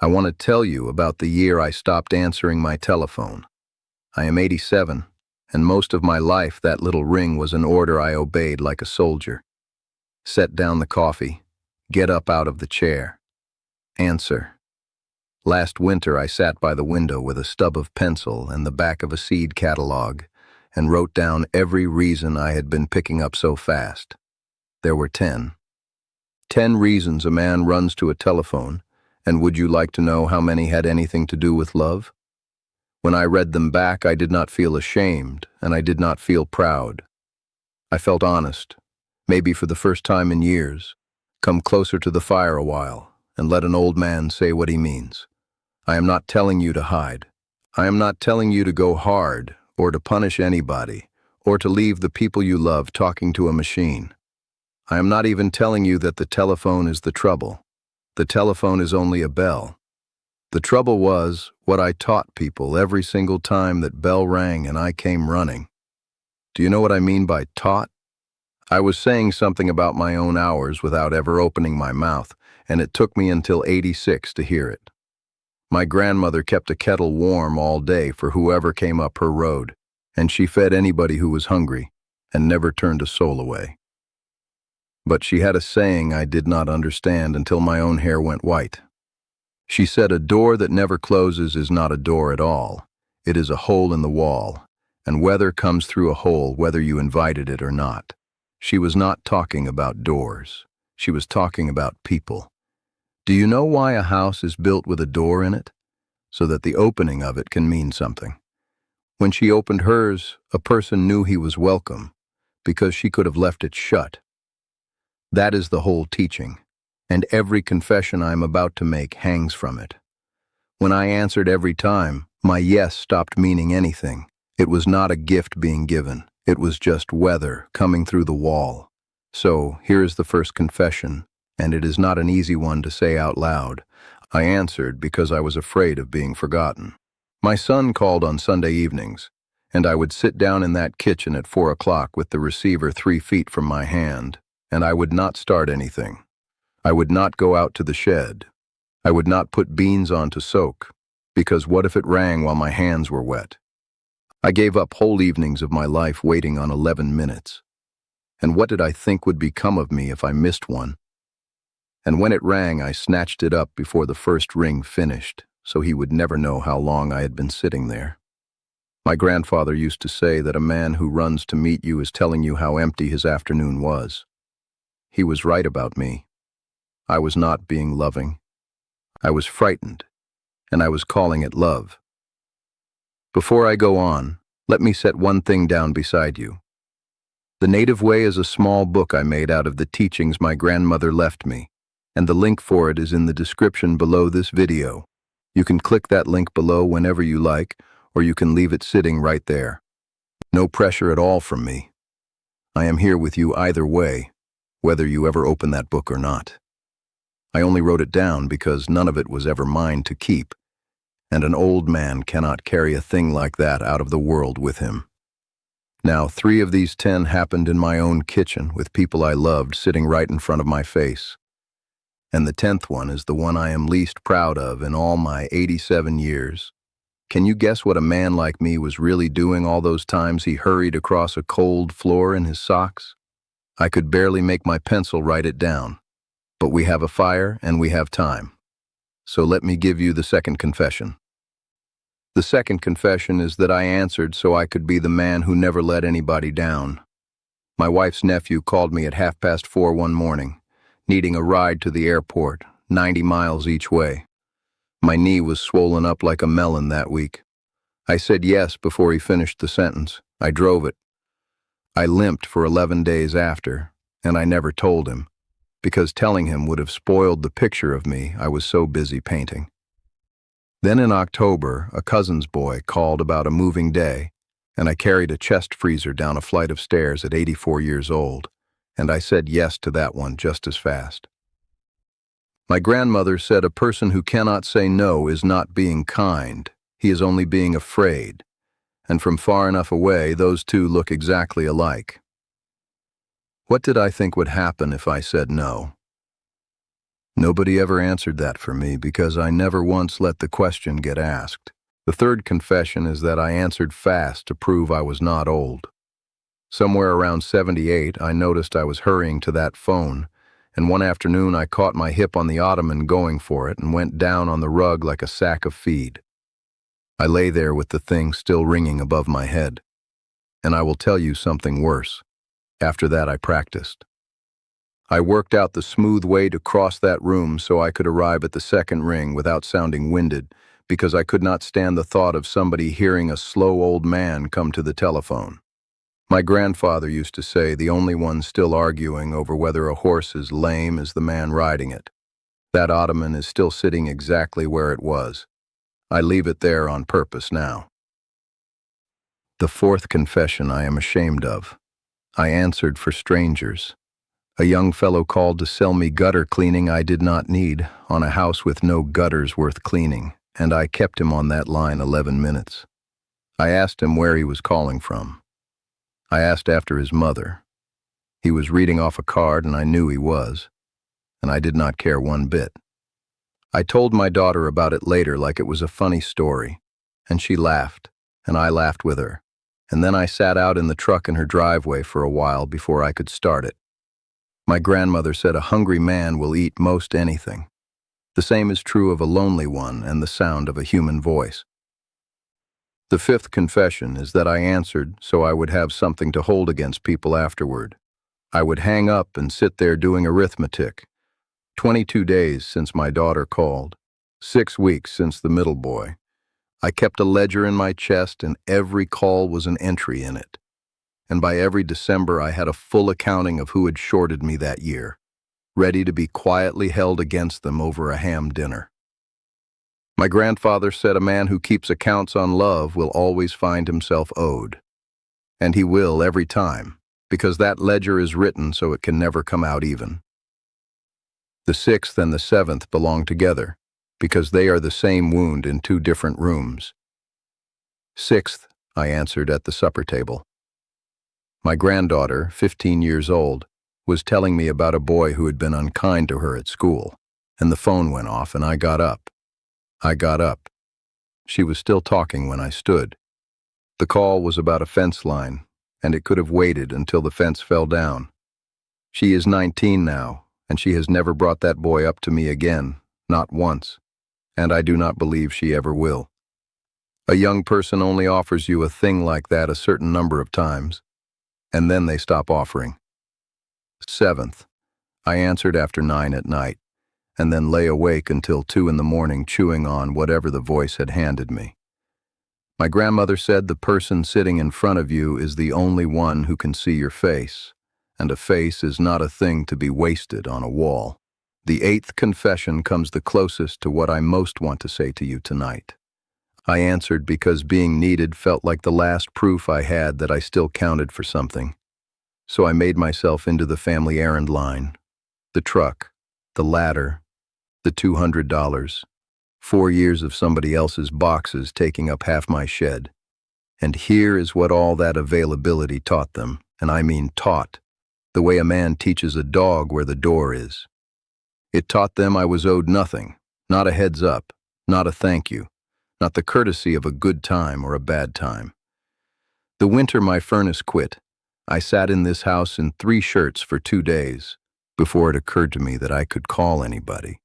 I want to tell you about the year I stopped answering my telephone. I am 87, and most of my life that little ring was an order I obeyed like a soldier. Set down the coffee. Get up out of the chair. Answer. Last winter I sat by the window with a stub of pencil and the back of a seed catalog and wrote down every reason I had been picking up so fast. There were 10. 10 reasons a man runs to a telephone, and would you like to know how many had anything to do with love? When I read them back, I did not feel ashamed, and I did not feel proud. I felt honest, maybe for the first time in years. Come closer to the fire a while, and let an old man say what he means. I am not telling you to hide. I am not telling you to go hard, or to punish anybody, or to leave the people you love talking to a machine. I am not even telling you that the telephone is the trouble. The telephone is only a bell. The trouble was what I taught people every single time that bell rang and I came running. Do you know what I mean by taught? I was saying something about my own hours without ever opening my mouth, and it took me until 86 to hear it. My grandmother kept a kettle warm all day for whoever came up her road, and she fed anybody who was hungry and never turned a soul away. But she had a saying I did not understand until my own hair went white. She said a door that never closes is not a door at all. It is a hole in the wall, and weather comes through a hole whether you invited it or not. She was not talking about doors. She was talking about people. Do you know why a house is built with a door in it? So that the opening of it can mean something. When she opened hers, a person knew he was welcome, because she could have left it shut. That is the whole teaching, and every confession I am about to make hangs from it. When I answered every time, my yes stopped meaning anything. It was not a gift being given. It was just weather coming through the wall. So, here is the first confession, and it is not an easy one to say out loud. I answered because I was afraid of being forgotten. My son called on Sunday evenings, and I would sit down in that kitchen at 4 o'clock with the receiver 3 feet from my hand, and I would not start anything. I would not go out to the shed. I would not put beans on to soak, because what if it rang while my hands were wet? I gave up whole evenings of my life waiting on 11 minutes. And what did I think would become of me if I missed one? And when it rang, I snatched it up before the first ring finished, so he would never know how long I had been sitting there. My grandfather used to say that a man who runs to meet you is telling you how empty his afternoon was. He was right about me. I was not being loving. I was frightened, and I was calling it love. Before I go on, let me set one thing down beside you. The Native Way is a small book I made out of the teachings my grandmother left me, and the link for it is in the description below this video. You can click that link below whenever you like, or you can leave it sitting right there. No pressure at all from me. I am here with you either way, whether you ever open that book or not. I only wrote it down because none of it was ever mine to keep, and an old man cannot carry a thing like that out of the world with him. Now, 3 of these 10 happened in my own kitchen with people I loved sitting right in front of my face. And the 10th one is the one I am least proud of in all my 87 years. Can you guess what a man like me was really doing all those times he hurried across a cold floor in his socks? I could barely make my pencil write it down. But we have a fire and we have time. So let me give you the second confession. The second confession is that I answered so I could be the man who never let anybody down. My wife's nephew called me at 4:30 one morning, needing a ride to the airport, 90 miles each way. My knee was swollen up like a melon that week. I said yes before he finished the sentence. I drove it. I limped for 11 days after, and I never told him, because telling him would have spoiled the picture of me I was so busy painting. Then in October, a cousin's boy called about a moving day, and I carried a chest freezer down a flight of stairs at 84 years old, and I said yes to that one just as fast. My grandmother said a person who cannot say no is not being kind, he is only being afraid, and from far enough away, those two look exactly alike. What did I think would happen if I said no? Nobody ever answered that for me because I never once let the question get asked. The third confession is that I answered fast to prove I was not old. Somewhere around 78, I noticed I was hurrying to that phone, and one afternoon I caught my hip on the ottoman going for it and went down on the rug like a sack of feed. I lay there with the thing still ringing above my head. And I will tell you something worse. After that I practiced. I worked out the smooth way to cross that room so I could arrive at the second ring without sounding winded, because I could not stand the thought of somebody hearing a slow old man come to the telephone. My grandfather used to say the only one still arguing over whether a horse is lame is the man riding it. That ottoman is still sitting exactly where it was. I leave it there on purpose now. The fourth confession I am ashamed of. I answered for strangers. A young fellow called to sell me gutter cleaning I did not need on a house with no gutters worth cleaning, and I kept him on that line 11 minutes. I asked him where he was calling from. I asked after his mother. He was reading off a card, and I knew he was, and I did not care one bit. I told my daughter about it later like it was a funny story, and she laughed, and I laughed with her, and then I sat out in the truck in her driveway for a while before I could start it. My grandmother said a hungry man will eat most anything. The same is true of a lonely one and the sound of a human voice. The fifth confession is that I answered so I would have something to hold against people afterward. I would hang up and sit there doing arithmetic. 22 days since my daughter called. 6 weeks since the middle boy. I kept a ledger in my chest and every call was an entry in it. And by every December I had a full accounting of who had shorted me that year, ready to be quietly held against them over a ham dinner. My grandfather said a man who keeps accounts on love will always find himself owed. And he will every time, because that ledger is written so it can never come out even. The sixth and the seventh belong together, because they are the same wound in two different rooms. Sixth, I answered at the supper table. My granddaughter, 15 years old, was telling me about a boy who had been unkind to her at school, and the phone went off and I got up. She was still talking when I stood. The call was about a fence line, and it could have waited until the fence fell down. She is 19 now, and she has never brought that boy up to me again, not once, and I do not believe she ever will. A young person only offers you a thing like that a certain number of times, and then they stop offering. Seventh, I answered after 9 at night, and then lay awake until 2 in the morning chewing on whatever the voice had handed me. My grandmother said the person sitting in front of you is the only one who can see your face, and a face is not a thing to be wasted on a wall. The eighth confession comes the closest to what I most want to say to you tonight. I answered because being needed felt like the last proof I had that I still counted for something. So I made myself into the family errand line, the truck, the ladder, the $200, 4 years of somebody else's boxes taking up half my shed. And here is what all that availability taught them, and I mean taught, the way a man teaches a dog where the door is. It taught them I was owed nothing, not a heads up, not a thank you, not the courtesy of a good time or a bad time. The winter my furnace quit, I sat in this house in 3 shirts for 2 days before it occurred to me that I could call anybody.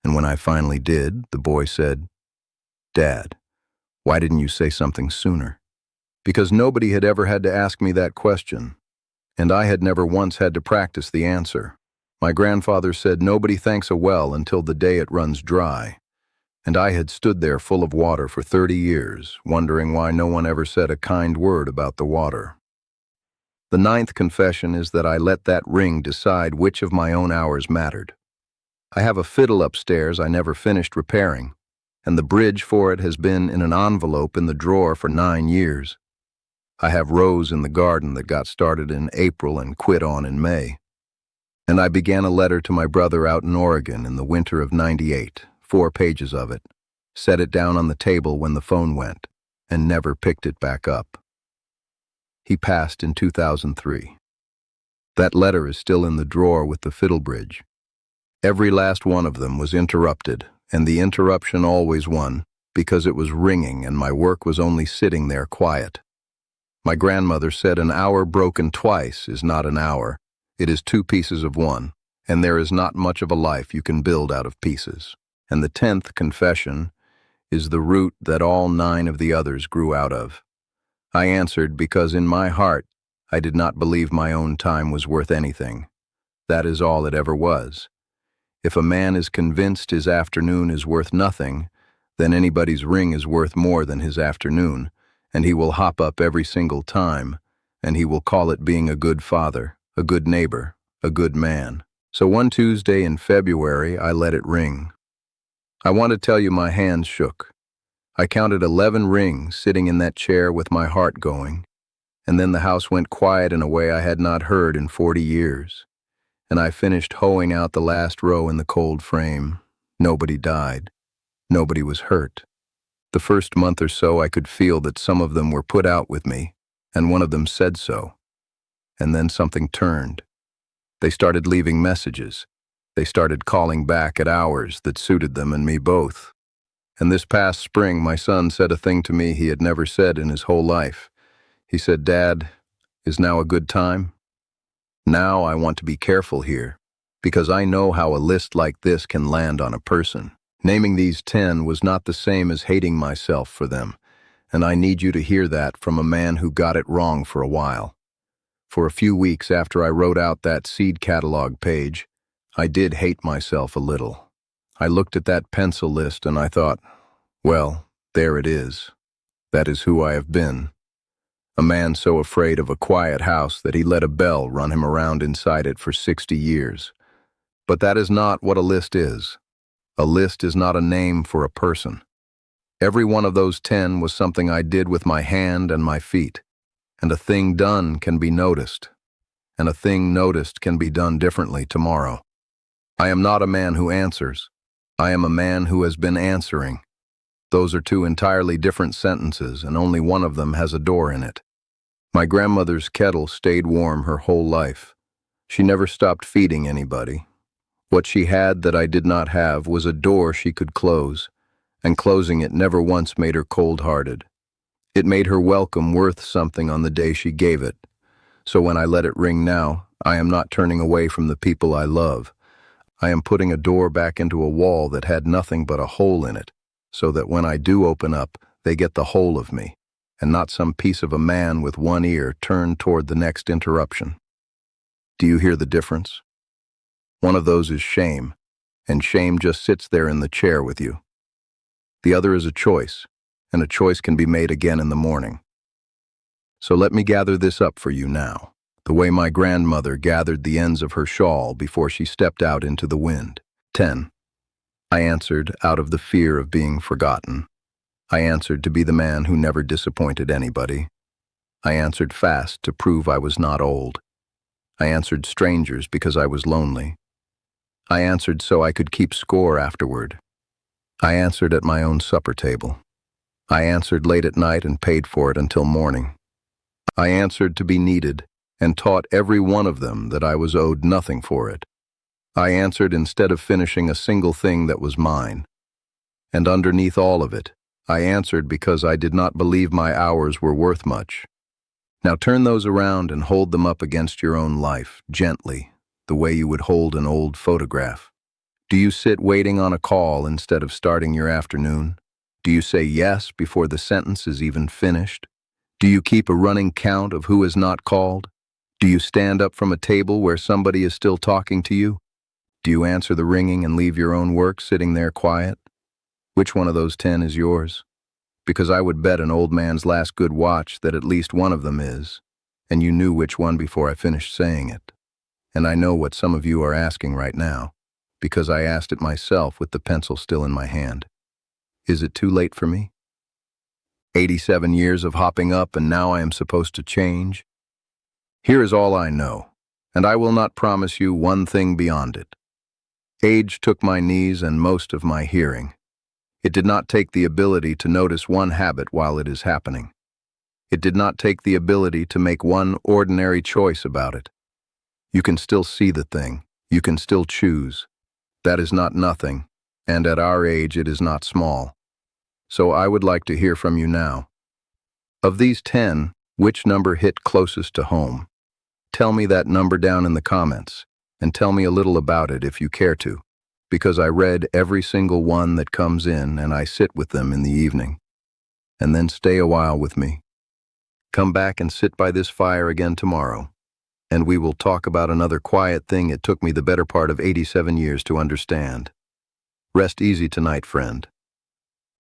And when I finally did, the boy said, "Dad, why didn't you say something sooner?" Because nobody had ever had to ask me that question, and I had never once had to practice the answer. My grandfather said nobody thanks a well until the day it runs dry. And I had stood there full of water for 30 years, wondering why no one ever said a kind word about the water. The ninth confession is that I let that ring decide which of my own hours mattered. I have a fiddle upstairs I never finished repairing, and the bridge for it has been in an envelope in the drawer for 9 years. I have rows in the garden that got started in April and quit on in May. And I began a letter to my brother out in Oregon in the winter of '98. 4 pages of it, set it down on the table when the phone went, and never picked it back up. He passed in 2003. That letter is still in the drawer with the fiddle bridge. Every last one of them was interrupted, and the interruption always won, because it was ringing and my work was only sitting there quiet. My grandmother said an hour broken twice is not an hour, it is two pieces of one, and there is not much of a life you can build out of pieces. And the 10th confession is the root that all 9 of the others grew out of. I answered because in my heart I did not believe my own time was worth anything. That is all it ever was. If a man is convinced his afternoon is worth nothing, then anybody's ring is worth more than his afternoon, and he will hop up every single time, and he will call it being a good father, a good neighbor, a good man. So one Tuesday in February, I let it ring. I want to tell you my hands shook. I counted 11 rings sitting in that chair with my heart going, and then the house went quiet in a way I had not heard in 40 years. And I finished hoeing out the last row in the cold frame. Nobody died. Nobody was hurt. The first month or so I could feel that some of them were put out with me, and one of them said so. And then something turned. They started leaving messages. They started calling back at hours that suited them and me both. And this past spring, my son said a thing to me he had never said in his whole life. He said, "Dad, is now a good time?" Now I want to be careful here, because I know how a list like this can land on a person. Naming these 10 was not the same as hating myself for them, and I need you to hear that from a man who got it wrong for a while. For a few weeks after I wrote out that seed catalog page, I did hate myself a little. I looked at that pencil list and I thought, well, there it is. That is who I have been. A man so afraid of a quiet house that he let a bell run him around inside it for 60 years. But that is not what a list is. A list is not a name for a person. Every one of those 10 was something I did with my hand and my feet. And a thing done can be noticed. And a thing noticed can be done differently tomorrow. I am not a man who answers. I am a man who has been answering. Those are two entirely different sentences, and only one of them has a door in it. My grandmother's kettle stayed warm her whole life. She never stopped feeding anybody. What she had that I did not have was a door she could close, and closing it never once made her cold-hearted. It made her welcome worth something on the day she gave it. So when I let it ring now, I am not turning away from the people I love. I am putting a door back into a wall that had nothing but a hole in it, so that when I do open up, they get the whole of me, and not some piece of a man with one ear turned toward the next interruption. Do you hear the difference? One of those is shame, and shame just sits there in the chair with you. The other is a choice, and a choice can be made again in the morning. So let me gather this up for you now, the way my grandmother gathered the ends of her shawl before she stepped out into the wind. 10. I answered out of the fear of being forgotten. I answered to be the man who never disappointed anybody. I answered fast to prove I was not old. I answered strangers because I was lonely. I answered so I could keep score afterward. I answered at my own supper table. I answered late at night and paid for it until morning. I answered to be needed and taught every one of them that I was owed nothing for it. I answered instead of finishing a single thing that was mine. And underneath all of it, I answered because I did not believe my hours were worth much. Now turn those around and hold them up against your own life, gently, the way you would hold an old photograph. Do you sit waiting on a call instead of starting your afternoon? Do you say yes before the sentence is even finished? Do you keep a running count of who is not called? Do you stand up from a table where somebody is still talking to you? Do you answer the ringing and leave your own work sitting there quiet? Which one of those 10 is yours? Because I would bet an old man's last good watch that at least one of them is, and you knew which one before I finished saying it. And I know what some of you are asking right now, because I asked it myself with the pencil still in my hand. Is it too late for me? 87 years of hopping up and now I am supposed to change? Here is all I know, and I will not promise you one thing beyond it. Age took my knees and most of my hearing. It did not take the ability to notice one habit while it is happening. It did not take the ability to make one ordinary choice about it. You can still see the thing. You can still choose. That is not nothing, and at our age it is not small. So I would like to hear from you now. Of these 10, which number hit closest to home? Tell me that number down in the comments, and tell me a little about it if you care to, because I read every single one that comes in and I sit with them in the evening. And then stay a while with me. Come back and sit by this fire again tomorrow, and we will talk about another quiet thing it took me the better part of 87 years to understand. Rest easy tonight, friend.